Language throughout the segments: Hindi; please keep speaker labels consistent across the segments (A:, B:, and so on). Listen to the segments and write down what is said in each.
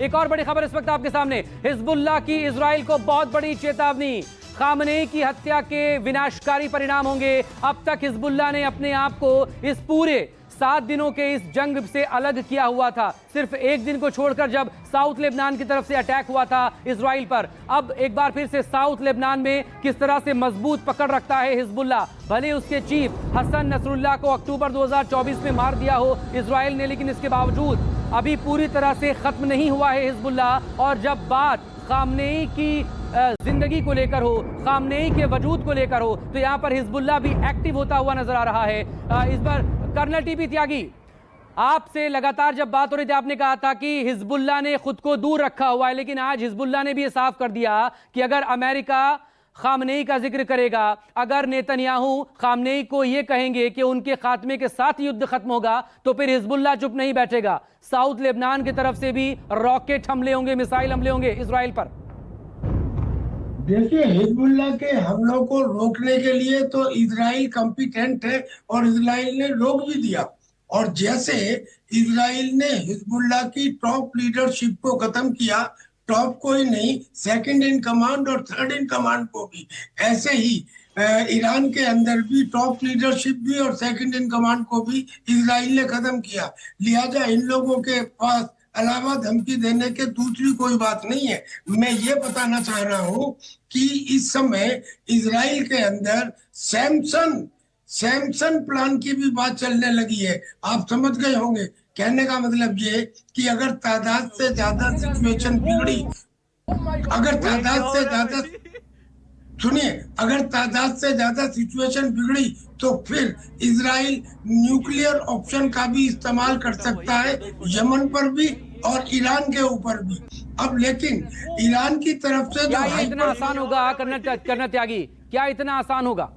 A: एक और बड़ी खबर इस वक्त आपके सामने, हिजबुल्लाह की इजराइल को बहुत बड़ी चेतावनी। खामनेई की हत्या के विनाशकारी परिणाम होंगे। अब तक हिजबुल्लाह ने अपने आप को इस पूरे 7 दिनों के इस जंग से अलग किया हुआ था, सिर्फ एक दिन को छोड़कर जब साउथ लेबनान की तरफ से अटैक हुआ था इजराइल पर। अब एक बार फिर से साउथ लेबनान में किस तरह से मजबूत पकड़ रखता है हिजबुल्लाह। भले उसके चीफ हसन नसरुल्लाह को अक्टूबर 2024 में मार दिया हो इजराइल ने, लेकिन इसके बावजूद अभी पूरी तरह से खत्म नहीं हुआ है हिजबुल्लाह। और जब बात खामनेई की जिंदगी को लेकर हो, खामनेई के वजूद को लेकर हो, तो यहाँ पर हिजबुल्लाह भी एक्टिव होता हुआ नजर आ रहा है। इस बार कर्नल टीपी त्यागी, आपसे लगातार जब बात हो रही थी आपने कहा था कि हिजबुल्लाह ने खुद को दूर रखा हुआ है, लेकिन आज हिजबुल्लाह ने भी ये साफ कर दिया कि अगर अमेरिका खामनेई का जिक्र करेगा, अगर नेतन्याहू खामनेई को ये कहेंगे कि उनके खात्मे के साथ युद्ध खत्म होगा, तो फिर हिजबुल्लाह चुप नहीं बैठेगा। साउथ लेबनान की तरफ से भी रॉकेट हमले होंगे, मिसाइल हमले होंगे इजराइल पर।
B: देखिए, हिजबुल्लाह के हमलों को रोकने के लिए तो इजराइल कॉम्पिटेंट है और इजराइल ने रोक भी दिया। और जैसे इजराइल ने हिजबुल्लाह की टॉप लीडरशिप को खत्म किया, टॉप को ही नहीं, सेकंड इन कमांड और थर्ड इन कमांड को भी, ऐसे ही ईरान के अंदर भी टॉप लीडरशिप भी और सेकंड इन कमांड को भी इजराइल ने खत्म किया। लिहाजा इन लोगों के पास अलावा धमकी देने के दूसरी कोई बात नहीं है। मैं ये बताना चाह रहा हूं कि इस समय इजराइल के अंदर सैमसन प्लान की भी बात चलने लगी है। आप समझ गए होंगे, कहने का मतलब ये कि अगर तादाद से ज्यादा सिचुएशन बिगड़ी, अगर तादाद से ज्यादा सुनिए, अगर तादाद से ज्यादा सिचुएशन बिगड़ी तो फिर इजराइल न्यूक्लियर ऑप्शन का भी इस्तेमाल कर सकता है, यमन पर भी और ईरान के ऊपर भी। अब लेकिन ईरान की तरफ से
A: क्या ये इतना आसान होगा कर्नल त्यागी? क्या इतना आसान होगा?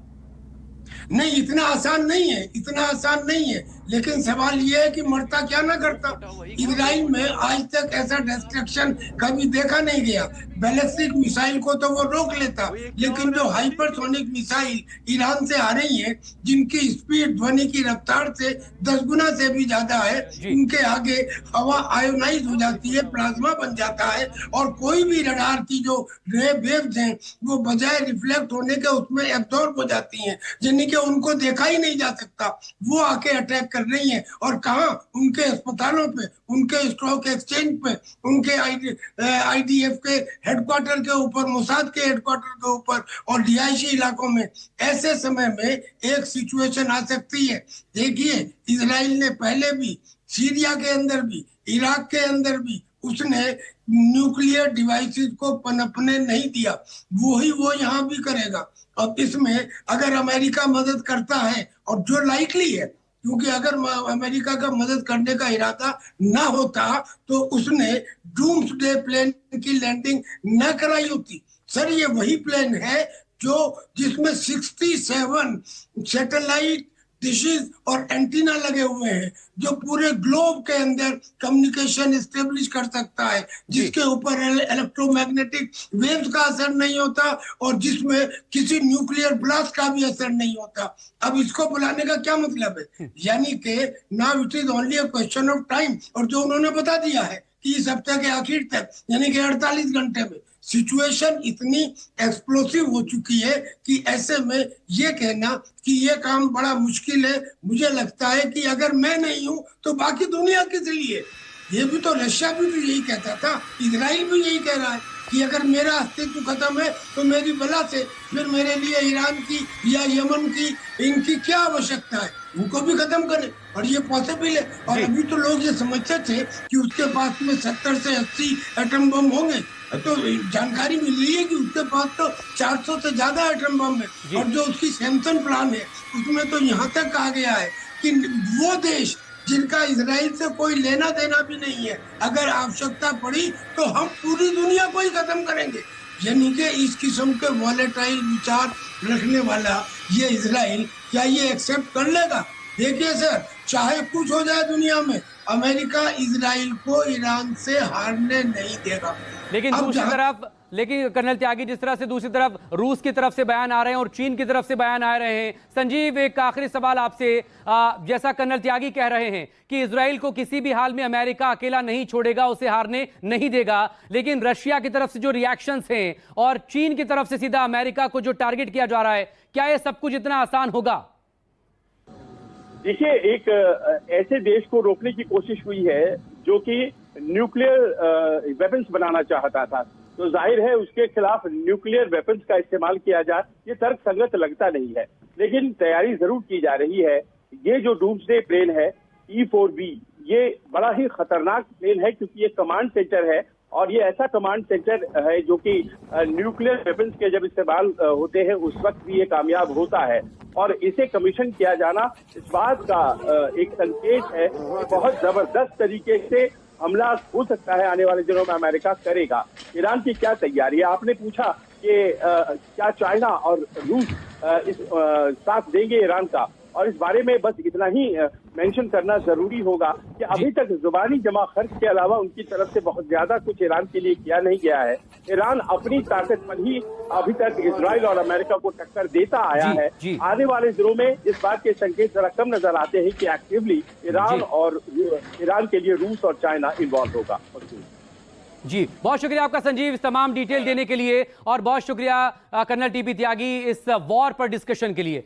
B: नहीं, इतना आसान नहीं है, इतना आसान नहीं है। लेकिन सवाल यह है कि मरता क्या ना करता। इजराइल में आज तक ऐसा डिस्ट्रक्शन कभी देखा नहीं गया। बैलिस्टिक मिसाइल को तो वो रोक लेता, लेकिन जो हाइपरसोनिक मिसाइल ईरान से आ रही है, जिनकी स्पीड ध्वनि की रफ्तार से 10 गुना से भी ज्यादा है, उनके आगे हवा आयोनाइज हो जाती है, प्लाज्मा बन जाता है, और कोई भी रडार की जो रे वेव्स हैं वो बजाय रिफ्लेक्ट होने के उसमें एब्जॉर्ब हो जाती हैं, यानी कि उनको देखा ही नहीं जा सकता। वो आके अटैक कर रही है, और कहा, उनके अस्पतालों पे, उनके स्टॉक एक्सचेंज पे, उनके आईडीएफ के हेडक्वार्टर के ऊपर, मोसाद के हेडक्वार्टर के ऊपर और रिहायशी इलाकों में। ऐसे समय में एक सिचुएशन आ सकती है। देखिए, इजराइल ने पहले भी सीरिया के अंदर भी, इराक के अंदर भी उसने न्यूक्लियर डिवाइसेस को पनपने नहीं दिया। वही वो यहाँ भी करेगा। अब इसमें अगर अमेरिका मदद करता है, और जो लाइकली है, क्योंकि अगर अमेरिका का मदद करने का इरादा ना होता तो उसने डूम्सडे प्लेन की लैंडिंग न कराई होती। सर, ये वही प्लेन है जो जिसमें 67 सैटेलाइट डिशेस और एंटीना लगे हुए हैं, जो पूरे ग्लोब के अंदर कम्युनिकेशन एस्टेब्लिश कर सकता है, जिसके ऊपर इलेक्ट्रोमैग्नेटिक वेव्स का असर नहीं होता और जिसमें किसी न्यूक्लियर ब्लास्ट का भी असर नहीं होता। अब इसको बुलाने का क्या मतलब है? यानी कि now it is only a question of time. और जो उन्होंने बता दिया है कि इस हफ्ते के आखिर तक, यानी कि 48 घंटे में सिचुएशन इतनी एक्सप्लोसिव हो चुकी है कि ऐसे में ये कहना कि ये काम बड़ा मुश्किल है, मुझे लगता है कि अगर मैं नहीं हूं तो बाकी दुनिया किस लिए? ये भी तो रशिया भी तो यही कहता था, इजराइल भी यही कह रहा है कि अगर मेरा अस्तित्व खत्म है तो मेरी बला से फिर मेरे लिए ईरान की या यमन की, इनकी क्या आवश्यकता है? उनको भी खत्म करें, और ये पॉसिबल है। और अभी तो लोग ये समझते थे कि उसके पास में 70 से 80 एटम बम होंगे, तो जानकारी मिल रही है कि उसके पास तो 400 से ज्यादा एटम बम है। और जो उसकी सैमसन प्लान है उसमें तो यहाँ तक कहा गया है कि वो देश जिनका इजराइल से कोई लेना देना भी नहीं है, अगर आवश्यकता पड़ी तो हम पूरी दुनिया को ही खत्म करेंगे। यानी कि इस किस्म के वॉलेटाइल विचार रखने वाला ये इजराइल क्या ये एक्सेप्ट कर लेगा? देखिए सर, चाहे कुछ हो जाए दुनिया में, अमेरिका इजराइल को ईरान से हारने नहीं देगा।
A: लेकिन
B: अब
A: दूसरी
B: जहाँ-
A: तरफ, लेकिन कर्नल त्यागी, जिस तरह से दूसरी तरफ रूस की तरफ से बयान आ रहे हैं और चीन की तरफ से बयान आ रहे हैं, संजीव एक आखिरी सवाल आपसे, जैसा कर्नल त्यागी कह रहे हैं कि इजराइल को किसी भी हाल में अमेरिका अकेला नहीं छोड़ेगा, उसे हारने नहीं देगा, लेकिन रशिया की तरफ से जो रिएक्शंस हैं और चीन की तरफ से सीधा अमेरिका को जो टारगेट किया जा रहा है, क्या ये सब कुछ इतना आसान होगा?
C: देखिए, एक ऐसे देश को रोकने की कोशिश हुई है जो कि न्यूक्लियर वेपन्स बनाना चाहता था, तो जाहिर है उसके खिलाफ न्यूक्लियर वेपन्स का इस्तेमाल किया जाए, ये तर्क संगत लगता नहीं है। लेकिन तैयारी जरूर की जा रही है। ये जो डूम्सडे प्लेन है E-4B, ये बड़ा ही खतरनाक प्लेन है क्योंकि ये कमांड सेंटर है और ये ऐसा कमांड सेंटर है जो कि न्यूक्लियर वेपन्स के जब इस्तेमाल होते हैं उस वक्त भी ये कामयाब होता है। और इसे कमीशन किया जाना इस बात का एक संकेत है कि बहुत जबरदस्त तरीके से हमला हो सकता है आने वाले दिनों में अमेरिका करेगा। ईरान की क्या तैयारी है? आपने पूछा कि क्या चाइना और रूस इस साथ देंगे ईरान का, और इस बारे में बस इतना ही मेंशन करना जरूरी होगा कि अभी तक जुबानी जमा खर्च के अलावा उनकी तरफ से बहुत ज्यादा कुछ ईरान के लिए किया नहीं गया है। ईरान अपनी ताकत पर ही अभी तक इजराइल और अमेरिका को टक्कर देता आया है। आने वाले दिनों में इस बात के संकेत जरा कम नजर आते हैं कि एक्टिवली ईरान और ईरान के लिए रूस और चाइना इन्वॉल्व होगा।
A: जी, बहुत शुक्रिया आपका संजीव, इस तमाम डिटेल देने के लिए, और बहुत शुक्रिया कर्नल टीपी त्यागी इस वॉर पर डिस्कशन के लिए।